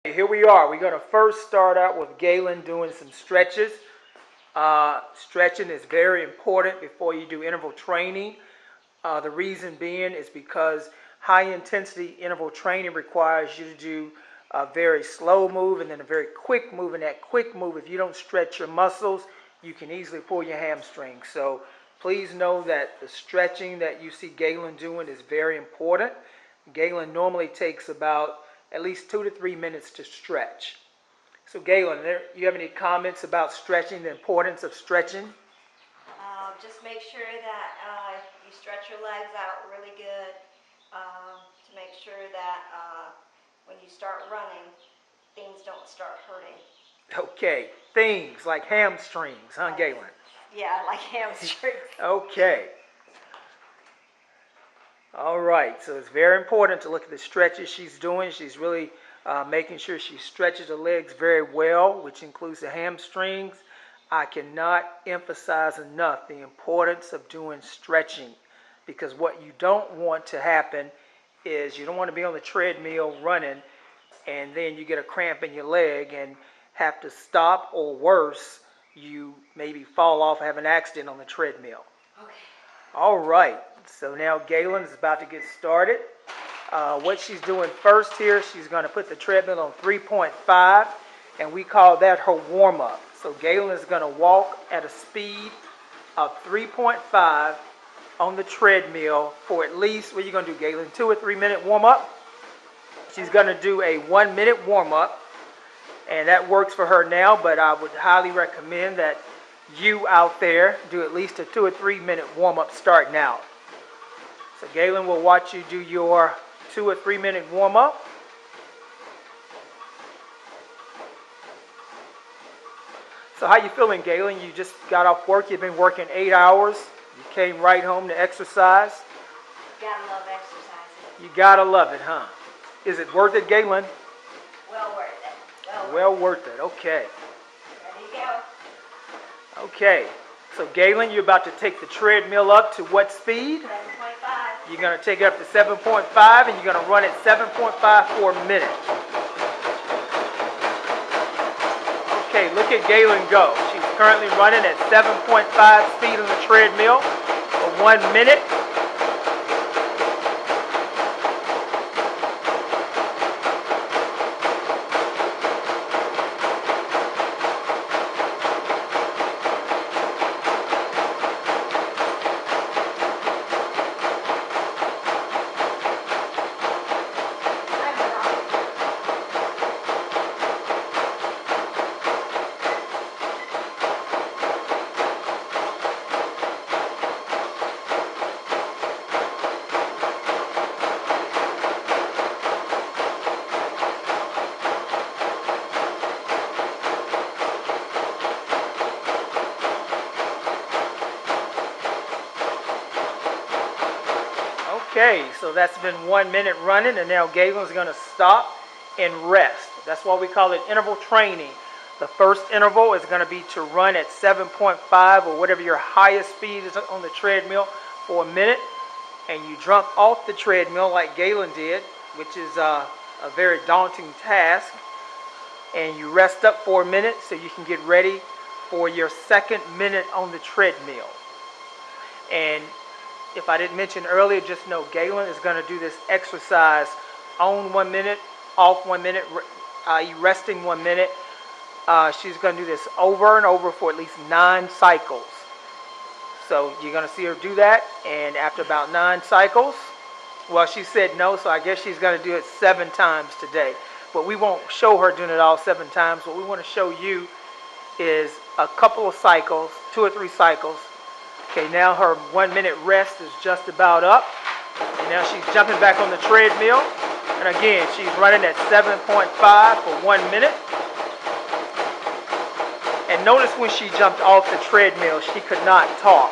Here we are. We're going to first start out with Gaylon doing some stretches. Stretching is very important before you do interval training. The reason being is because high intensity interval training requires you to do a very slow move and then a very quick move. And that quick move, if you don't stretch your muscles, you can easily pull your hamstring. So please know that the stretching that you see Gaylon doing is very important. Gaylon normally takes about at least 2 to 3 minutes to stretch. So Gaylon, you have any comments about stretching, the importance of stretching? Just make sure that you stretch your legs out really good to make sure that when you start running, things don't start hurting. Okay, things like hamstrings, huh, Gaylon? Yeah, like hamstrings. Okay. All right, so it's very important to look at the stretches she's doing. She's really making sure she stretches the legs very well, which includes the hamstrings. I cannot emphasize enough the importance of doing stretching, because what you don't want to happen is you don't want to be on the treadmill running and then you get a cramp in your leg and have to stop, or worse, you maybe fall off, have an accident on the treadmill. Okay. All right, so now Gaylon is about to get started. What she's doing first here, she's going to put the treadmill on 3.5, and we call that her warm-up. So Gaylon is going to walk at a speed of 3.5 on the treadmill for at least, what are you going to do, Gaylon, 2 or 3 minute warm-up? She's going to do a 1 minute warm-up, and that works for her now, but I would highly recommend that you out there do at least a 2 or 3 minute warm-up starting out. So Gaylon will watch you do your 2 or 3 minute warm-up. So how you feeling, Gaylon? You just got off work, you've been working 8 hours, you came right home to exercise. Gotta love exercising. You gotta love it, huh? Is it worth it, Gaylon? Well worth it. Well worth it, okay. Ready to go. Okay, so Gaylon, you're about to take the treadmill up to what speed? 7.5. You're going to take it up to 7.5, and you're going to run at 7.5 for a minute. Okay, look at Gaylon go. She's currently running at 7.5 speed on the treadmill for 1 minute. Okay, so that's been 1 minute running, and now Gaylon's going to stop and rest. That's why we call it interval training. The first interval is going to be to run at 7.5 or whatever your highest speed is on the treadmill for a minute, and you jump off the treadmill like Gaylon did, which is a very daunting task, and you rest up for a minute so you can get ready for your second minute on the treadmill. And if I didn't mention earlier, just know Gaylon is going to do this exercise on 1 minute, off 1 minute, i.e. resting 1 minute. She's going to do this over and over for at least 9 cycles. So you're going to see her do that, and after about 9 cycles, well, she said no, so I guess she's going to do it 7 times today. But we won't show her doing it all 7 times. What we want to show you is a couple of cycles, 2 or 3 cycles. Okay, now her 1 minute rest is just about up. And now she's jumping back on the treadmill. And again, she's running at 7.5 for 1 minute. And notice when she jumped off the treadmill, she could not talk.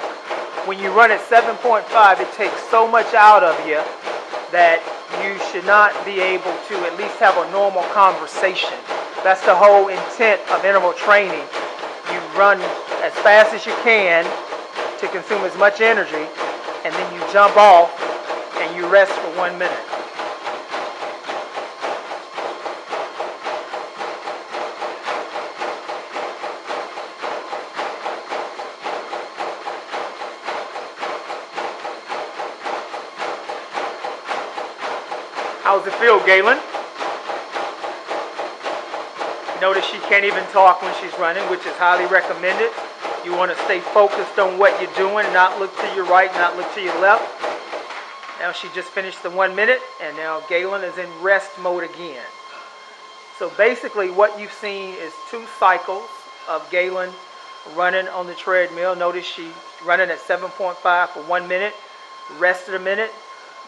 When you run at 7.5, it takes so much out of you that you should not be able to at least have a normal conversation. That's the whole intent of interval training. You run as fast as you can to consume as much energy, and then you jump off and you rest for 1 minute. How's it feel, Gaylon? Notice she can't even talk when she's running, which is highly recommended. You want to stay focused on what you're doing, not look to your right, not look to your left. Now she just finished the 1 minute, and now Gaylon is in rest mode again. So basically what you've seen is 2 cycles of Gaylon running on the treadmill. Notice she running at 7.5 for 1 minute, rested a minute,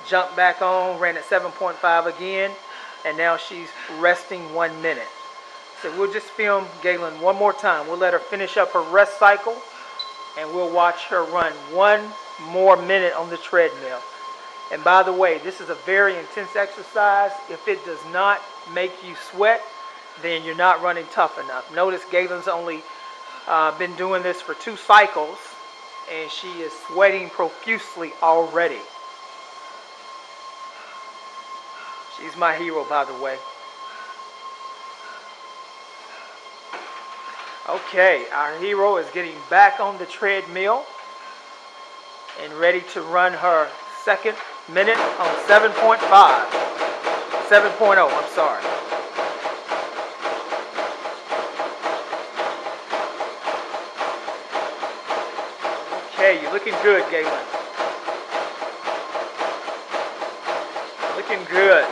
jumped back on, ran at 7.5 again, and now she's resting 1 minute. So we'll just film Gaylon one more time. We'll let her finish up her rest cycle, and we'll watch her run 1 more minute on the treadmill. And by the way, this is a very intense exercise. If it does not make you sweat, then you're not running tough enough. Notice Gaylon's only been doing this for 2 cycles, and she is sweating profusely already. She's my hero, by the way. Okay, our hero is getting back on the treadmill and ready to run her 2nd minute on 7.5. 7.0, I'm sorry. Okay, you're looking good, Gaylon. Looking good.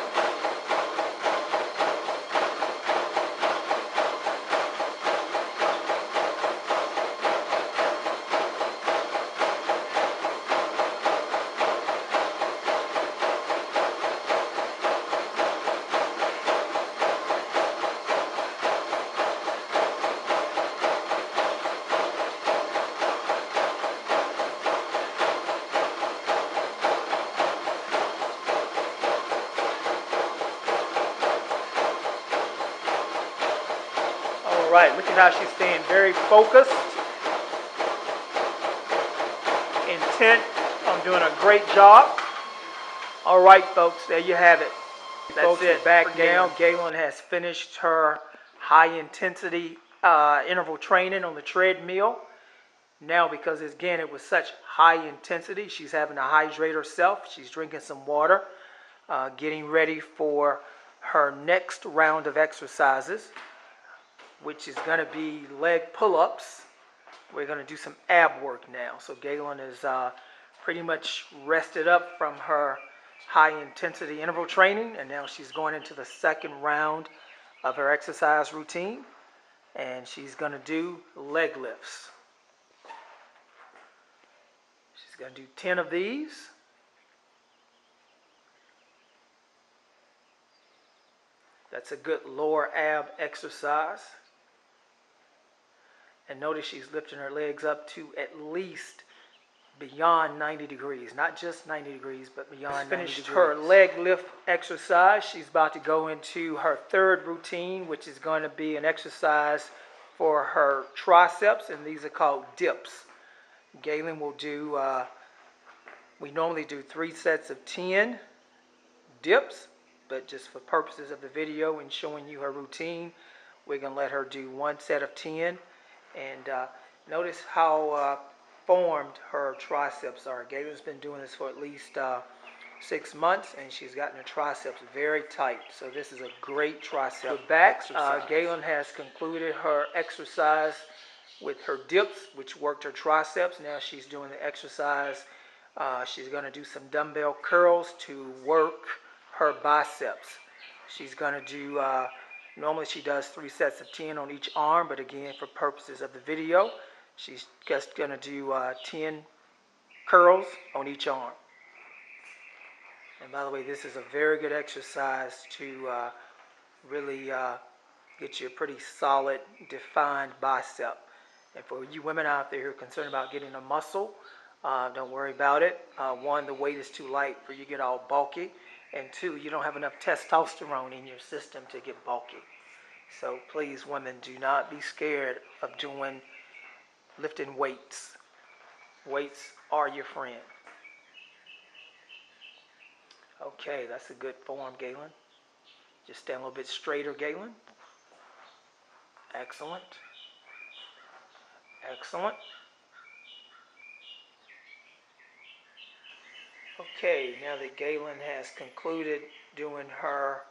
All right, look at how she's staying very focused, intent on doing a great job. All right, folks, there you have it. That's it. Back now, Gaylon has finished her high-intensity interval training on the treadmill. Now, because again, it was such high intensity, she's having to hydrate herself. She's drinking some water, getting ready for her next round of exercises, which is going to be leg pull-ups. We're going to do some ab work now. So Gaylon is pretty much rested up from her high-intensity interval training, and now she's going into the 2nd round of her exercise routine, and she's going to do leg lifts. She's going to do 10 of these. That's a good lower ab exercise. And notice she's lifting her legs up to at least beyond 90 degrees. Not just 90 degrees, but beyond 90 degrees. Finished her leg lift exercise. She's about to go into her 3rd routine, which is going to be an exercise for her triceps, and these are called dips. Gaylon will do, we normally do 3 sets of 10 dips, but just for purposes of the video and showing you her routine, we're going to let her do 1 set of 10. And notice how formed her triceps are. Gaylon's been doing this for at least 6 months, and she's gotten her triceps very tight. So this is a great tricep exercise. Gaylon has concluded her exercise with her dips, which worked her triceps. Now she's doing the exercise. She's going to do some dumbbell curls to work her biceps. She's going to do, normally she does 3 sets of 10 on each arm, but again, for purposes of the video, she's just going to do 10 curls on each arm. And by the way, this is a very good exercise to really get you a pretty solid, defined bicep. And for you women out there who are concerned about getting a muscle, don't worry about it. 1, the weight is too light for you to get all bulky. And 2, you don't have enough testosterone in your system to get bulky. So please, women, do not be scared of lifting weights. Weights are your friend. Okay, that's a good form, Gaylon. Just stand a little bit straighter, Gaylon. Excellent. Excellent. Okay, now that Gaylon has concluded doing her